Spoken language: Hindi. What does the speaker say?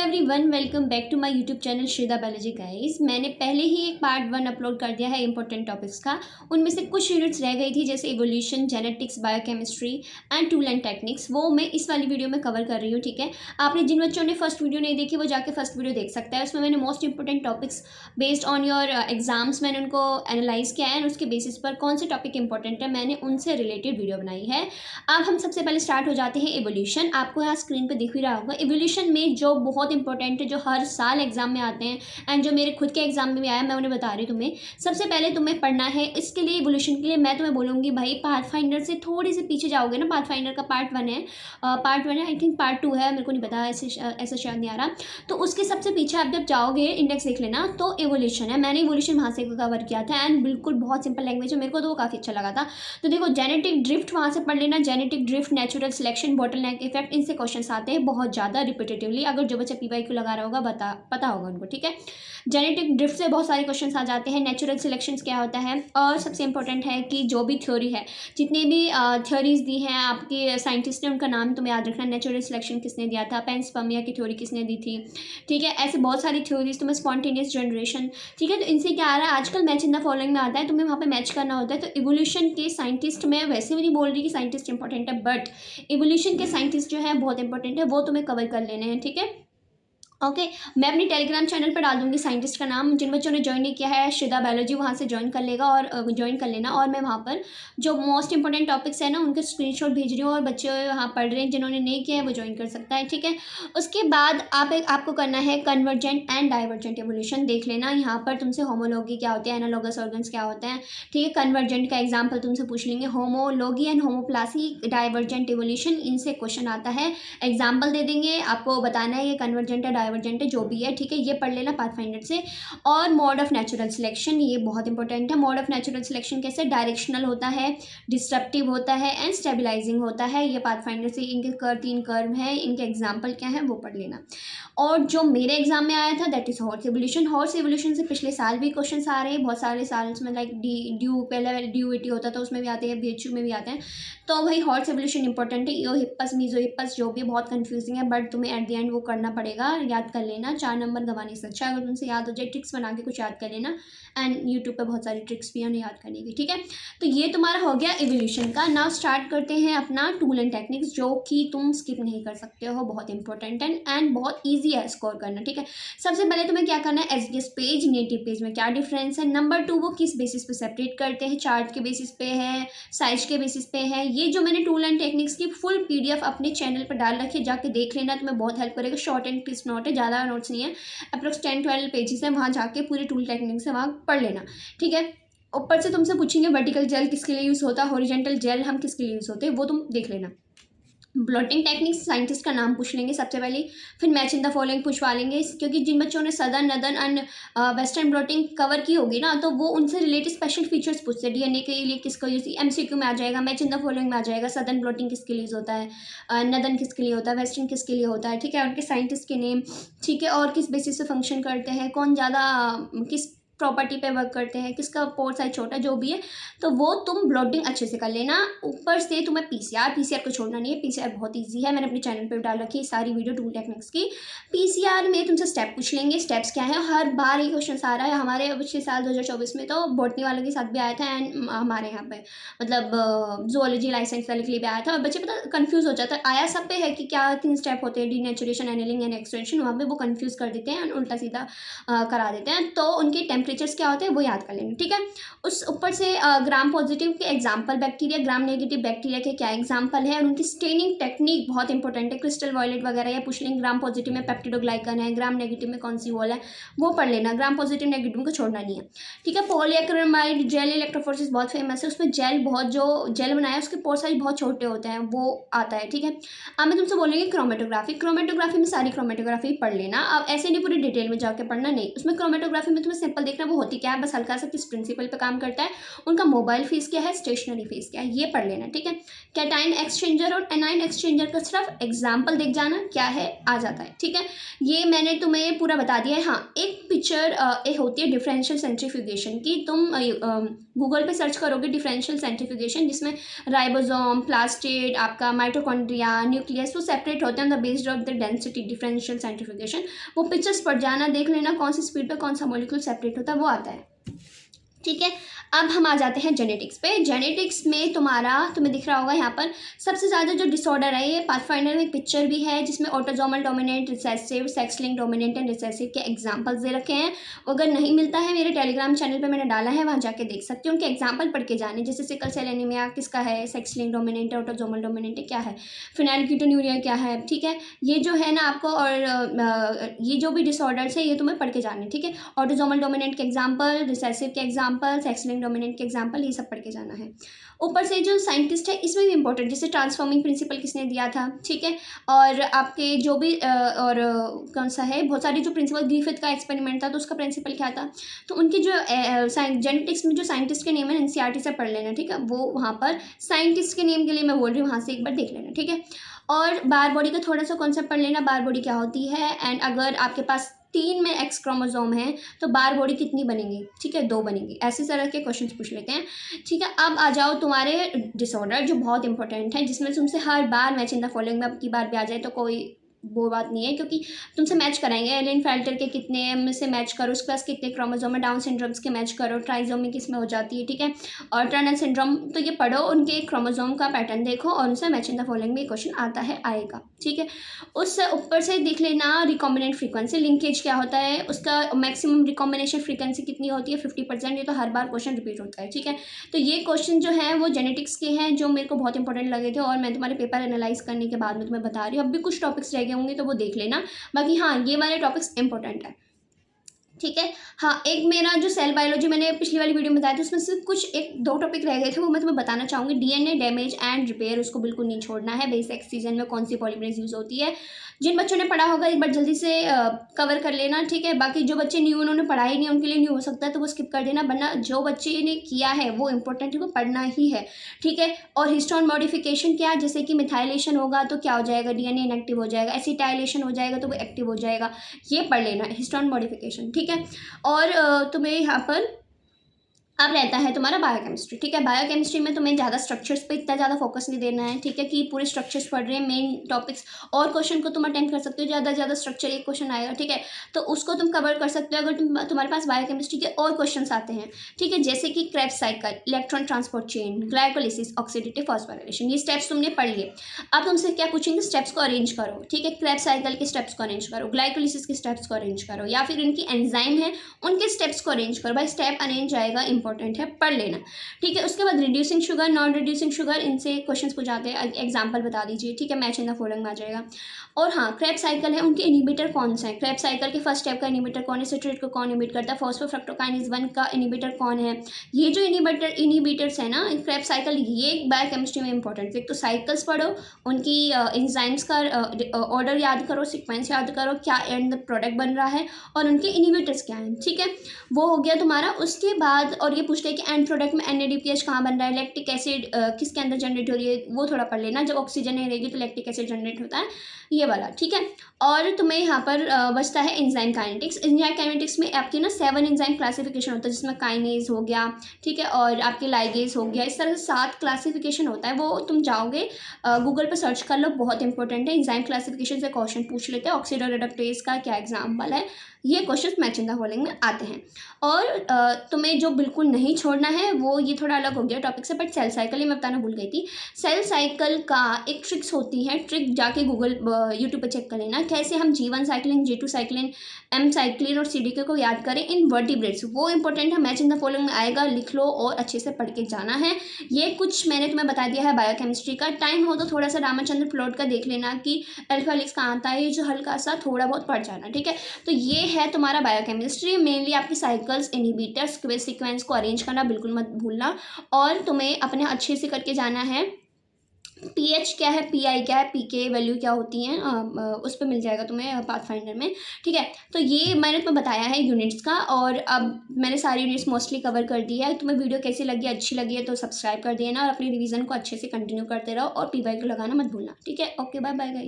Everyone, welcome back to my YouTube channel Shrida biology guys. मैंने पहले ही एक पार्ट 1 अपलोड कर दिया है इंपॉर्टेंट टॉपिक्स का। उनमें से कुछ यूनिट्स रह गई थी जैसे evolution, genetics, biochemistry and tool and techniques. वो मैं इस वाली वीडियो में कवर कर रही हूँ। ठीक है, आपने जिन बच्चों ने फर्स्ट वीडियो नहीं देखी वो जाके फर्स्ट वीडियो देख सकता है। उसमें मैंने most important topics based on your exams मैंने उनको एनालाइज किया है, उसके बेसिस पर कौन से टॉपिक इंपॉर्टेंट है मैंने उनसे रिलेटेड वीडियो बनाई है। अब हम सबसे पहले स्टार्ट हो जाते हैं इवोल्यूशन। आपको यहाँ स्क्रीन पर दिख ही रहा होगा इवोल्यूशन में जो बहुत इंपॉर्टेंट है, जो हर साल एग्जाम में आते हैं एंड जो मेरे खुद के एग्जाम में भी आया, मैं उन्हें बता रही हूँ तुम्हें। सबसे पहले तुम्हें पढ़ना है इसके लिए, इवोल्यूशन के लिए मैं तुम्हें बोलूँगी भाई पाथफाइंडर से थोड़ी सी पीछे जाओगे ना। पाथफाइंडर का पार्ट 1 है, आई थिंक पार्ट 2 है, मेरे को नहीं पता, ऐसा शायद नहीं आ रहा। तो उसके सबसे पीछे आप जब जाओगे इंडेक्स देख लेना तो इवोल्यूशन है। मैंने इवोल्यूशन वहाँ से कवर किया था एंड बिल्कुल बहुत सिंपल लैंग्वेज है, मेरे को तो वो काफ़ी अच्छा लगा था। तो देखो जेनेटिक ड्रिफ्ट वहाँ से पढ़ लेना, genetic drift, natural selection, bottleneck effect, इनसे क्वेश्चन आते हैं बहुत ज़्यादा रिपीटेटिवली। अगर जो बच्चा PYQ लगा रहा होगा पता होगा उनको। ठीक है, जेनेटिक ड्रिफ्ट से बहुत सारे क्वेश्चंस आ जाते हैं। नेचुरल सिलेक्शंस क्या होता है, और सबसे इंपॉर्टेंट है कि जो भी थ्योरी है, जितनी भी थ्योरीज दी हैं आपके साइंटिस्ट ने, उनका नाम तुम्हें याद रखना। नेचुरल सिलेक्शन किसने दिया था, पेंसपर्मिया की थ्योरी किसने दी थी। ठीक है, ऐसे बहुत सारी थ्योरीज तुम्हें, स्पॉन्टेनियस जनरेशन। ठीक है, तो इनसे क्या आ रहा है आजकल मैच इन द फॉलोइंग में आता है, तुम्हें वहाँ पे मैच करना होता है। तो इवोल्यूशन के साइंटिस्ट, मैं वैसे भी नहीं बोल रही कि साइंटिस्ट इंपॉर्टेंट है, बट इवोल्यूशन के साइंटिस्ट जो है बहुत इंपॉर्टेंट है, वो तुम्हें कवर कर लेने हैं। ठीक है, ओके मैं अपनी टेलीग्राम चैनल पर डाल दूंगी साइंटिस्ट का नाम। जिन बच्चों ने ज्वाइन नहीं किया है श्रीदा बायोलॉजी, वहाँ से ज्वाइन कर लेगा और ज्वाइन कर लेना। और मैं वहाँ पर जो मोस्ट इंपॉर्टेंट टॉपिक्स है ना उनके स्क्रीनशॉट भेज रही हूँ, और बच्चे वहाँ पढ़ रहे हैं, जिन्होंने नहीं किया है वो ज्वाइन कर सकता है। ठीक है, उसके बाद आपको करना है कन्वर्जेंट एंड डाइवर्जेंट एवोल्यूशन। देख लेना यहाँ पर तुमसे होमोलॉगी क्या होती है, एनालॉगस ऑर्गन्स क्या होते हैं। ठीक है, कन्वर्जेंट का एग्जाम्पल तुमसे पूछ लेंगे, homology and homoplasy. Divergent evolution, इनसे क्वेश्चन आता है, एग्जाम्पल दे देंगे, आपको बताना है ये कन्वर्जेंट है, डाइवर्जेंट है, जो भी है। ठीक है, ये पढ़ लेना पाथफाइंडर से। और मोड ऑफ नेचुरल सिलेक्शन, ये बहुत इंपॉर्टेंट है। मोड ऑफ नेचुरल सिलेक्शन कैसे, डायरेक्शनल होता है, डिस्ट्रप्टिव होता है एंड स्टेबलाइजिंग होता है। ये पाथफाइंडर से, इनके 3 कर्व है, इनके एग्जाम्पल क्या है वो पढ़ लेना। और जो मेरे एग्जाम में आया था that is horse evolution. Horse evolution से पिछले साल भी क्वेश्चन आ रहे हैं, बहुत सारे साल में, लाइक ड्यू पहले ड्यूटी होता था उसमें भी आते हैं, BHU में भी आते हैं। तो भाई हॉर्स एवोल्यूशन इंपॉर्टेंट है। ईओ हिप्पस, मीजो हिप्पस, जो भी बहुत कंफ्यूजिंग है, बट तुम्हें एट द एंड वो करना पड़ेगा, याद कर लेना। 4 नंबर गंवाने से अच्छा अगर तुमसे याद हो जाए, ट्रिक्स बना के कुछ याद कर लेना। एंड यूट्यूब पे बहुत सारी ट्रिक्स भी हैं उन्हें याद करने की। ठीक है, तो ये तुम्हारा हो गया इवोल्यूशन का। नाउ स्टार्ट करते हैं अपना टूल एंड टेक्निक्स, जो कि तुम स्किप नहीं कर सकते हो, बहुत इंपॉर्टेंट है एंड बहुत ईजी है स्कोर करना। ठीक है, सबसे पहले तुम्हें क्या करना है, SGS पेज, नेटिव पेज में क्या डिफरेंस है। नंबर 2 वो किस बेसिस पे सेपरेट करते हैं, चार्ट के बेसिस पे है, साइज के बेसिस पे है। ये जो मैंने टूल एंड टेक्निक्स की फुल PDF अपने चैनल पर डाल रखी है, जाके देख लेना, तुम्हें बहुत हेल्प करेगा। शॉर्ट एंड क्रिस्प नोट है, ज़्यादा नोट्स नहीं है, अप्रोक्स 10-12 पेजेस है, वहाँ जाके पूरी टूल टेक्निक्स है वहाँ पढ़ लेना। ठीक है, ऊपर से तुमसे पूछेंगे वर्टिकल जेल किसके लिए यूज़ होता है, हॉरिजॉन्टल जेल हम किसके लिए यूज़ होते हैं, वो तुम देख लेना। ब्लॉटिंग टेक्निक्स, साइंटिस्ट का नाम पूछ लेंगे सबसे पहले, फिर मैच इन द फॉलोइंग पूछवा लेंगे, क्योंकि जिन बच्चों ने southern, northern and western blotting cover की होगी ना, तो वो उनसे रिलेटेड स्पेशल फीचर्स पूछते हैं। DNA के लिए किसका यूज़, MCQ में आ जाएगा, मैच इन द फॉलोइंग में आ जाएगा। सदर्न ब्लॉटिंग किसके लिए यूज़ होता है, नदर्न किसके लिए होता है, वेस्टर्न किसके लिए होता है। ठीक है, उनके साइंटिस्ट के नेम। ठीक है, और किस बेसिस से फंक्शन करते हैं, कौन ज़्यादा किस प्रॉपर्टी पे वर्क करते हैं, किसका पोर साइज छोटा, जो भी है, तो वो तुम ब्लॉटिंग अच्छे से कर लेना। ऊपर से तुम्हें PCR को छोड़ना नहीं है, PCR बहुत इजी है, मैंने अपने चैनल पे डाल रखी है सारी वीडियो टूल टेक्निक्स की। PCR में तुमसे स्टेप पूछ लेंगे, स्टेप्स क्या है, हर बार ये क्वेश्चन आ रहा है। हमारे पिछले साल 2024 में तो बॉटनी वालों के साथ भी आया था, एंड हमारे यहाँ पे मतलब जूलॉजी लाइसेंस वाले के लिए भी आया था, और बच्चे पता कन्फ्यूज़ हो जाता है। आया सब पे है कि क्या 3 स्टेप होते हैं, डीनेचुरेशन, एनेलिंग एंड एक्सटेंशन, वहाँ पे वो कन्फ्यूज़ कर देते हैं, उल्टा सीधा करा देते हैं। तो उनके टेम्परेचर्स क्या होते हैं वो याद कर लेंगे। ठीक है, उस ऊपर से ग्राम पॉजिटिव के example bacteria, gram negative bacteria के क्या एग्जाम्पल है, और उनकी स्टेनिंग टेक्निक बहुत इंपॉर्टेंट है, क्रिस्टल वॉयलेट वगैरह या पूछ लेंगे। ग्राम पॉजिटिव में पेप्टिडोग्लाइकन है, ग्राम नेगेटिव में कौन सी वॉल है वो पढ़ लेना। ग्राम पॉजिटिव नेगेटिव को छोड़ना नहीं है। ठीक है, पॉलीएक्रिलामाइड जेल इलेक्ट्रोफोरेसिस बहुत फेमस है, उसमें जेल बहुत, जो जेल बनाया उसके पोर साइज बहुत छोटे होते हैं, वो आता है। ठीक है, अब मैं तुमसे बोलेंगे क्रोमेटोग्राफी। क्रोमेटोग्राफी में सारी क्रोमेटोग्राफी पढ़ लेना, अब ऐसे नहीं पूरी डिटेल में जाके पढ़ना, नहीं, उसमें क्रोमेटोग्राफी में तुम्हें सिंपल देखना देखना वो होती क्या है, बस हल्का सा किस प्रिंसिपल पे काम करता है, उनका मोबाइल फीस क्या है, स्टेशनरी फीस क्या है, ये पढ़ लेना, ठीक है। कैटायन एक्सचेंजर और एनायन एक्सचेंजर का सिर्फ एग्जाम्पल देख जाना क्या है, आ जाता है, ठीक है। ये मैंने तुम्हें पूरा बता दिया है। हाँ, एक पिक्चर एक होती है डिफरेंशियल सेंट्रीफ्यूगेशन की, तुम गूगल पे सर्च करोगे डिफरेंशियल सेंट्रीफ्यूगेशन, जिसमें राइबोसोम, प्लास्टिड, आपका माइटोकॉन्ड्रिया, न्यूक्लियस वो सेपरेट होते हैं the based of the density, differential centrifugation. वो पिक्चर्स पढ़ जाना, देख लेना कौन सी स्पीड पे कौन सा मॉलिक्यूल सेपरेट होता है, वो आता है, ठीक है। अब हम आ जाते हैं जेनेटिक्स पे। जेनेटिक्स में तुम्हें दिख रहा होगा यहाँ पर सबसे ज़्यादा जो डिसऑर्डर है, ये पाथफाइंडर में एक पिक्चर भी है जिसमें autosomal dominant, recessive, sex link dominant and recessive के एग्जांपल्स दे रखे हैं। अगर नहीं मिलता है, मेरे टेलीग्राम चैनल पे मैंने डाला है, वहाँ जाके देख सकते हो, उनके एग्जाम्पल पढ़ के जाने, जैसे सिकल सेल एनीमिया किसका है, सेक्स लिंक डोमिनेंट है, ऑटोजोमल डोमिनेंट है क्या है, फिनाइलकीटोन्यूरिया क्या है, ठीक है। ये जो है ना आपको, और ये जो भी डिसऑर्डर्स है ये तुम्हें पढ़ के जाने, ठीक है। ऑटोजोमल डोमिनेंट के एग्जाम्पल, रिसेसिव के एग्जाम्पल, सेक्स लिंक डोमिनेंट के एग्जाम्पल, ये सब पढ़ के जाना है। ऊपर से जो साइंटिस्ट है इसमें भी इंपॉर्टेंट, जैसे ट्रांसफॉर्मिंग प्रिंसिपल किसने दिया था, ठीक है। और आपके जो भी कौन सा है, बहुत सारी जो प्रिंसिपल, ग्रिफिथ का एक्सपेरिमेंट था तो उसका प्रिंसिपल क्या था, तो उनके जो जेनेटिक्स में जो साइंटिस्ट के नेम है एनसीईआरटी से पढ़ लेना, ठीक है। वो वहाँ पर साइंटिस्ट के नेम के लिए मैं बोल रही हूँ, वहाँ से एक बार देख लेना, ठीक है। और बार बॉडी का थोड़ा सा कॉन्सेप्ट पढ़ लेना, बार बॉडी क्या होती है, एंड अगर आपके पास 3 में एक्स क्रोमोसोम है तो बार बॉडी कितनी बनेंगी, ठीक है, 2 बनेंगी। ऐसे तरह के क्वेश्चन पूछ लेते हैं, ठीक है। अब आ जाओ तुम्हारे डिसऑर्डर जो बहुत इंपॉर्टेंट है, जिसमें तुमसे हर बार मैच इन द फॉलोइंग में अब की बार भी आ जाए तो कोई वो बात नहीं है, क्योंकि तुमसे मैच कराएंगे, एलिन फेल्टर के कितने में से मैच करो, उसके पास कितने क्रोमोसोम है, डाउन सिंड्रोम्स के मैच करो, ट्राइजोमी किस में हो जाती है, ठीक है, और टर्नर सिंड्रोम, तो ये पढ़ो, उनके क्रोमोसोम का पैटर्न देखो और उनसे मैच इन द फॉलोइंग में क्वेश्चन आता है, आएगा, ठीक है। उससे ऊपर से देख लेना रिकॉम्बिनेंट फ्रीक्वेंसी, लिंकेज क्या होता है, उसका मैक्सिमम रिकॉम्बिनेशन फ्रीक्वेंसी कितनी होती है, 50%, ये तो हर बार क्वेश्चन रिपीट होता है, ठीक है। तो ये क्वेश्चन जो है वो जेनेटिक्स के हैं, जो मेरे को बहुत इंपॉर्टेंट लगे थे, और मैं तुम्हारे पेपर एनालाइज करने के बाद में तुम्हें बता रही हूँ। अब भी कुछ टॉपिक्स रह गए होंगे तो वो देख लेना, बाकी हाँ ये वाले टॉपिक्स इंपॉर्टेंट है, ठीक है। हाँ, एक मेरा जो सेल बायोलॉजी मैंने पिछली वाली वीडियो में बताया था, उसमें से कुछ 1-2 टॉपिक रह गए थे, वो मैं तुम्हें बताना चाहूँगी। डीएनए डैमेज एंड रिपेयर, उसको बिल्कुल नहीं छोड़ना है। बेस एक्ससीजन में कौन सी पॉलीमरेज यूज़ होती है, जिन बच्चों ने पढ़ा होगा एक बार जल्दी से कवर कर लेना, ठीक है। बाकी जो बच्चे न्यू, उन्होंने पढ़ा ही नहीं, उनके लिए न्यू हो सकता है तो वो स्किप कर देना, वरना जो बच्चे ने किया है वो इंपॉर्टेंट है, वो पढ़ना ही है, ठीक है। और हिस्टोन मॉडिफिकेशन क्या है, जैसे कि मिथाइलेशन होगा तो क्या हो जाएगा, डीएनए इनएक्टिव हो जाएगा, एसिटाइलेशन हो जाएगा तो वो एक्टिव हो जाएगा, ये पढ़ लेना है, हिस्टोन मॉडिफिकेशन, ठीक है। और तुम्हें यहाँ पर अब रहता है तुम्हारा बायोकेमिस्ट्री, ठीक है। बायोकेमिस्ट्री में तुम्हें ज़्यादा स्ट्रक्चर्स पे इतना ज़्यादा फोकस नहीं देना है, ठीक है, कि पूरे स्ट्रक्चर्स पढ़ रहे हैं, मेन टॉपिक्स और क्वेश्चन को तुम अटेंड कर सकते हो, ज़्यादा से ज़्यादा स्ट्रक्चर एक क्वेश्चन आएगा, ठीक है, तो उसको तुम कवर कर सकते हो अगर तुम्हारे पास बायोकेमिस्ट्री के और क्वेश्चन आते हैं, ठीक है, जैसे कि Krebs cycle, electron transport chain, glycolysis, oxidative phosphorylation, ये स्टेप्स तुमने पढ़ लिए। अब तुमसे क्या पूछेंगे, स्टेप्स को अरेंज करो, ठीक है, क्रेब्स साइकिल के स्टेप्स को अरेंज करो, ग्लाइकोलिसिस के स्टेप्स को अरेंज करो, या फिर इनकी एंजाइम है उनके स्टेप्स को अरेंज करो। भाई स्टेप अरेंज आएगा, इंपॉर्टेंट है, पढ़ लेना, ठीक है। उसके बाद reducing sugar, non reducing sugar, इनसे क्वेश्चंस पूछ जाते हैं, एग्जांपल बता दीजिए, ठीक है, मैच इन द फॉलोइंग में आ जाएगा। और हाँ, क्रेब्स साइकिल है, उनके इनिबिटर कौन से हैं, क्रेब्स साइकिल के फर्स्ट स्टेप का इनिबिटर कौन है, सिट्रेट को कौन इनिबिट करता है, फॉस्फोफ्रक्टोकाइनेज 1 का इनिबिटर कौन है, ये जो इनिबिटर्स है ना क्रेब्स साइकिल, ये बायोकेमिस्ट्री में इंपॉर्टेंट है। एक तो साइकिल्स पढ़ो, उनकी एंजाइम्स का ऑर्डर याद करो, सिक्वेंस याद करो, क्या एंड प्रोडक्ट बन रहा है, और उनके इनिबिटर्स क्या हैं, ठीक है, वो हो गया तुम्हारा। उसके बाद और ये पूछते हैं कि एंड प्रोडक्ट में NADPH कहाँ बन रहा है, लैक्टिक एसिड किसके अंदर जनरेट हो रही है, वो थोड़ा पढ़ लेना। जब ऑक्सीजन नहीं रहेगी तो लैक्टिक एसिड जनरेट होता है, ये वाला, ठीक है। और तुम्हें यहाँ पर बचता है एंजाइम काइनेटिक्स। एंजाइम काइनेटिक्स में आपके ना 7 एंजाइम क्लासिफिकेशन होता है, जिसमें काइनेज हो गया, ठीक है, और आपके लाइगेज हो गया, इस तरह से 7 क्लासिफिकेशन होता है। वो तुम जाओगे गूगल पर सर्च कर लो, बहुत इंपॉर्टेंट है। एंजाइम क्लासिफिकेशन से क्वेश्चन पूछ लेते हैं, ऑक्सीडोरेडक्टेज का क्या एग्जाम्पल है, ये question match in the following में आते हैं। और तुम्हें जो बिल्कुल नहीं छोड़ना है वो ये थोड़ा अलग हो गया टॉपिक से, बट सेल साइकिल ये मैं बताना भूल गई थी। सेल साइकिल का एक ट्रिक्स होती है, ट्रिक जाके गूगल यूट्यूब पे चेक कर लेना, कैसे हम G1 cyclin, G2 cyclin, M cyclin और CDK को याद करें इन वर्टिब्रेट्स, वो इंपॉर्टेंट है, मैच इन द फॉलोइंग में आएगा, लिख लो और अच्छे से पढ़ के जाना है। ये कुछ मैंने तुम्हें बता दिया है बायोकेमिस्ट्री का। टाइम हो तो थोड़ा सा रामचंद्र प्लॉट का देख लेना कि अल्फा हेलिक्स कहाँ आता है, ये जो हल्का सा थोड़ा बहुत पढ़ जाना, ठीक है। तो ये है तुम्हारा बायोकेमिस्ट्री, मेनली आपकी साइकिल्स, इनहिबिटर्स, सीक्वेंस को अरेंज करना बिल्कुल मत भूलना, और तुम्हें अपने अच्छे से करके जाना है। पीएच क्या है, पीआई क्या है, पीके वैल्यू क्या होती हैं, उस पे मिल जाएगा तुम्हें पाथफाइंडर में। ठीक है, तो ये मैंने तुम्हें बताया है यूनिट्स का, और अब मैंने सारी यूनिट्स मोस्टली कवर कर दी है। तुम्हें वीडियो कैसी लगी, अच्छी लगी है तो सब्सक्राइब कर देना और अपनी रिवीजन को अच्छे से कंटिन्यू करते रहो, और पीवाई को लगाना मत भूलना। ठीक है, ओके, बाय बाय गाइस।